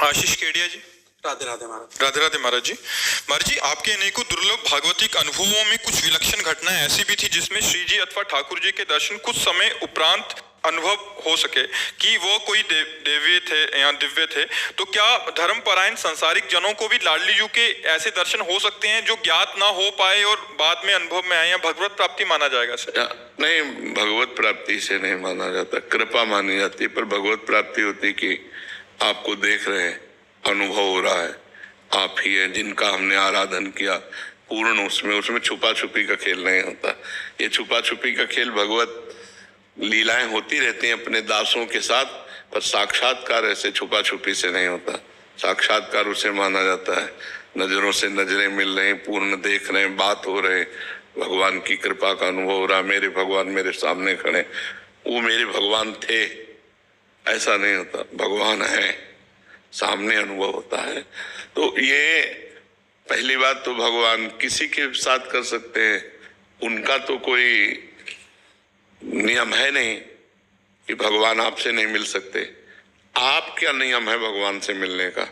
आशीष केडिया जी। राधे राधे महाराज। राधे राधे महाराज जी। महाराज जी, आपके अनेकों दुर्लभ भागवतिक अनुभवों में कुछ विलक्षण घटनाएं ऐसी भी थी जिसमें श्री जी अथवा ठाकुर जी के दर्शन कुछ समय उपरांत अनुभव हो सके कि वो कोई दिव्य थे या दिव्य थे। तो क्या धर्मपरायण संसारिक जनों को भी लाडली जी के ऐसे दर्शन हो सकते हैं जो ज्ञात ना हो पाए और बाद में अनुभव में आए, या भगवत प्राप्ति माना जाएगा सर? नहीं, भगवत प्राप्ति से नहीं माना जाता, कृपा मानी जाती है। पर भगवत प्राप्ति होती कि आपको देख रहे हैं, अनुभव हो रहा है, आप ही हैं जिनका हमने आराधन किया पूर्ण। उसमें छुपा छुपी का खेल नहीं होता। ये छुपा छुपी का खेल भगवत लीलाएं होती रहती हैं अपने दासों के साथ, पर साक्षात्कार ऐसे छुपा छुपी से नहीं होता। साक्षात्कार उसे माना जाता है नजरों से नजरें मिल रही, पूर्ण देख रहे हैं, बात हो रहे, भगवान की कृपा का अनुभव हो रहा। मेरे भगवान मेरे सामने खड़े, वो मेरे भगवान थे ऐसा नहीं होता। भगवान है, सामने अनुभव होता है। तो ये पहली बात तो भगवान किसी के साथ कर सकते हैं, उनका तो कोई नियम है नहीं कि भगवान आपसे नहीं मिल सकते। आप क्या नियम है भगवान से मिलने का?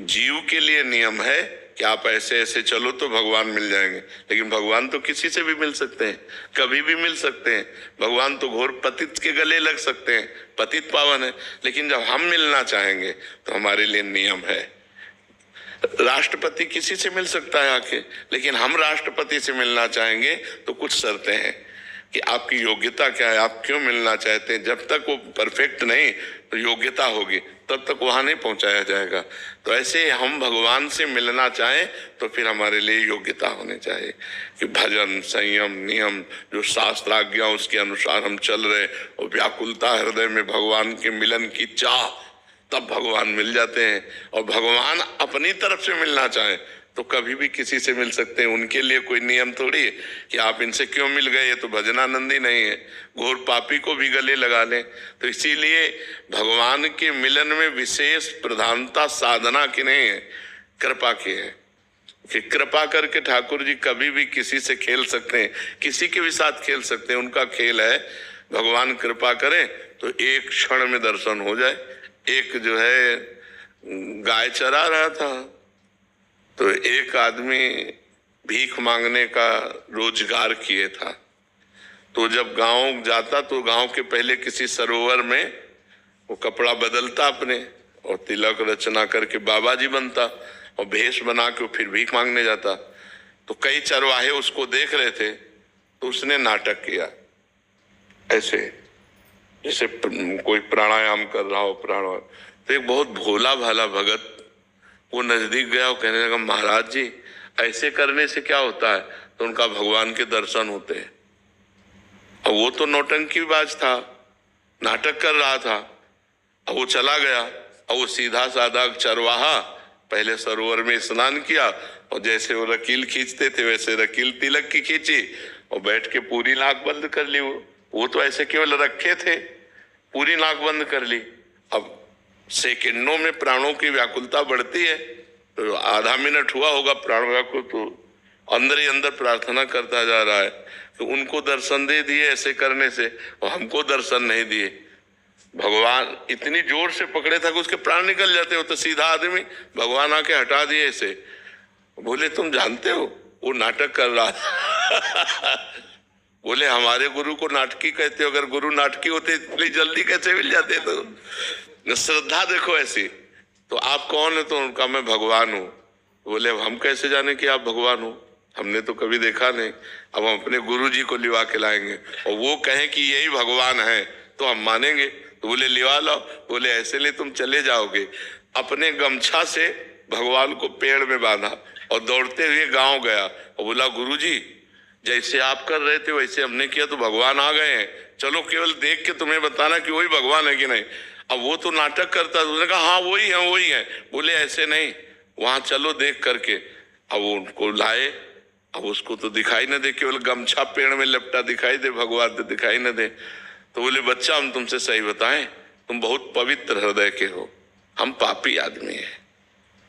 जीव के लिए नियम है कि आप ऐसे ऐसे चलो तो भगवान मिल जाएंगे, लेकिन भगवान तो किसी से भी मिल सकते हैं, कभी भी मिल सकते हैं। भगवान तो घोर पतित के गले लग सकते हैं, पतित पावन है। लेकिन जब हम मिलना चाहेंगे तो हमारे लिए नियम है। राष्ट्रपति किसी से मिल सकता है आके, लेकिन हम राष्ट्रपति से मिलना चाहेंगे तो कुछ शर्तें हैं कि आपकी योग्यता क्या है, आप क्यों मिलना चाहते हैं। जब तक वो परफेक्ट नहीं तो योग्यता होगी, तब तक वहां नहीं पहुंचाया जाएगा। तो ऐसे हम भगवान से मिलना चाहें तो फिर हमारे लिए योग्यता होनी चाहिए कि भजन, संयम, नियम, जो शास्त्र आज्ञा उसके अनुसार हम चल रहे, और व्याकुलता हृदय में भगवान के मिलन की चाह, तब भगवान मिल जाते हैं। और भगवान अपनी तरफ से मिलना चाहे तो कभी भी किसी से मिल सकते हैं। उनके लिए कोई नियम थोड़ी है कि आप इनसे क्यों मिल गए, ये तो भजनानंदी नहीं है, घोर पापी को भी गले लगा लें। तो इसीलिए भगवान के मिलन में विशेष प्रधानता साधना की नहीं है, कृपा की है कि कृपा करके ठाकुर जी कभी भी किसी से खेल सकते हैं, किसी के भी साथ खेल सकते हैं। उनका खेल है, भगवान कृपा करें तो एक क्षण में दर्शन हो जाए। एक जो है गाय चरा रहा था, तो एक आदमी भीख मांगने का रोजगार किए था। तो जब गांव जाता तो गांव के पहले किसी सरोवर में वो कपड़ा बदलता अपने, और तिलक रचना करके बाबा जी बनता, और भेष बना के फिर भीख मांगने जाता। तो कई चरवाहे उसको देख रहे थे, तो उसने नाटक किया ऐसे, जैसे कोई प्राणायाम कर रहा हो, प्राणायाम। तो एक बहुत भोला भाला भगत वो नजदीक गया और कहने लगा, महाराज जी ऐसे करने से क्या होता है? तो उनका भगवान के दर्शन होते हैं। और वो तो नौटंकीबाज था, नाटक कर रहा था। और वो चला गया, और वो सीधा साधा चरवाहा पहले सरोवर में स्नान किया, और जैसे वो रकील खींचते थे वैसे रकील तिलक की खींची, और बैठ के पूरी नाक बंद कर ली। वो तो ऐसे केवल रखे थे, पूरी नाक बंद कर ली। अब सेकंडों में प्राणों की व्याकुलता बढ़ती है, तो आधा मिनट हुआ होगा प्राण व्याकुल, तो अंदर ही अंदर प्रार्थना करता जा रहा है कि उनको दर्शन दे दिए ऐसे करने से, और हमको दर्शन नहीं दिए। भगवान इतनी जोर से पकड़े था कि उसके प्राण निकल जाते हो। तो सीधा आदमी, भगवान आके हटा दिए ऐसे। बोले तुम जानते हो वो नाटक कर रहा था। बोले हमारे गुरु को नाटकी कहते हो, अगर गुरु नाटकी होते इतनी जल्दी कैसे मिल जाते? तो श्रद्धा देखो ऐसी। तो आप कौन है? तो उनका मैं भगवान हूँ। बोले अब हम कैसे जाने कि आप भगवान हो, हमने तो कभी देखा नहीं। अब हम अपने गुरु जी को लिवा के लाएंगे, और वो कहें कि यही भगवान है तो हम मानेंगे। तो बोले लिवा लो। बोले ऐसे लिए तुम चले जाओगे। अपने गमछा से भगवान को पेड़ में बांधा और दौड़ते हुए गांव गया, और बोला गुरु जी जैसे आप कर रहे थे वैसे हमने किया तो भगवान आ गए हैं, चलो केवल देख के तुम्हें बताना कि वही भगवान है कि नहीं। अब वो तो नाटक करता, उसने कहा हाँ वही है वही है। बोले ऐसे नहीं, वहां चलो देख करके। अब वो उनको लाए, अब उसको तो दिखाई न दे, केवल गमछा पेड़ में लपटा दिखाई दे, भगवान तो दिखाई न दे। तो बोले बच्चा हम तुमसे सही बताएं, तुम बहुत पवित्र हृदय के हो, हम पापी आदमी हैं,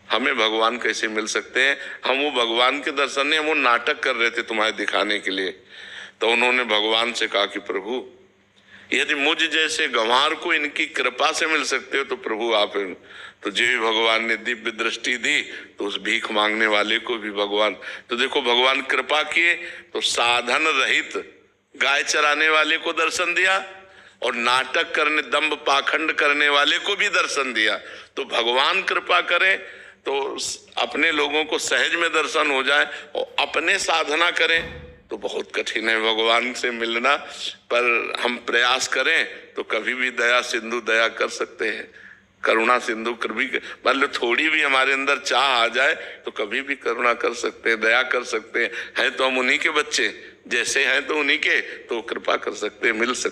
हमें भगवान कैसे मिल सकते हैं? हम वो भगवान के दर्शन नहीं, हम वो नाटक कर रहे थे तुम्हारे दिखाने के लिए। तो उन्होंने भगवान से कहा कि प्रभु यदि मुझ जैसे गंवार को इनकी कृपा से मिल सकते हो तो प्रभु आप तो जो भी भगवान ने दिव्य दृष्टि दी तो उस भीख मांगने वाले को भी भगवान, तो देखो भगवान कृपा किए तो साधन रहित गाय चराने वाले को दर्शन दिया और नाटक करने दंभ पाखंड करने वाले को भी दर्शन दिया। तो भगवान कृपा करे तो अपने लोगों को सहज में दर्शन हो जाए और अपने साधना करें तो बहुत कठिन है भगवान से मिलना, पर हम प्रयास करें तो कभी भी दया सिंधु दया कर सकते हैं, करुणा सिंधु कभी मतलब थोड़ी भी हमारे अंदर चाह आ जाए तो कभी भी करुणा कर सकते हैं, दया कर सकते हैं। तो हम उन्हीं के बच्चे, जैसे हैं तो उन्हीं के, तो कृपा कर सकते हैं, मिल सकते हैं।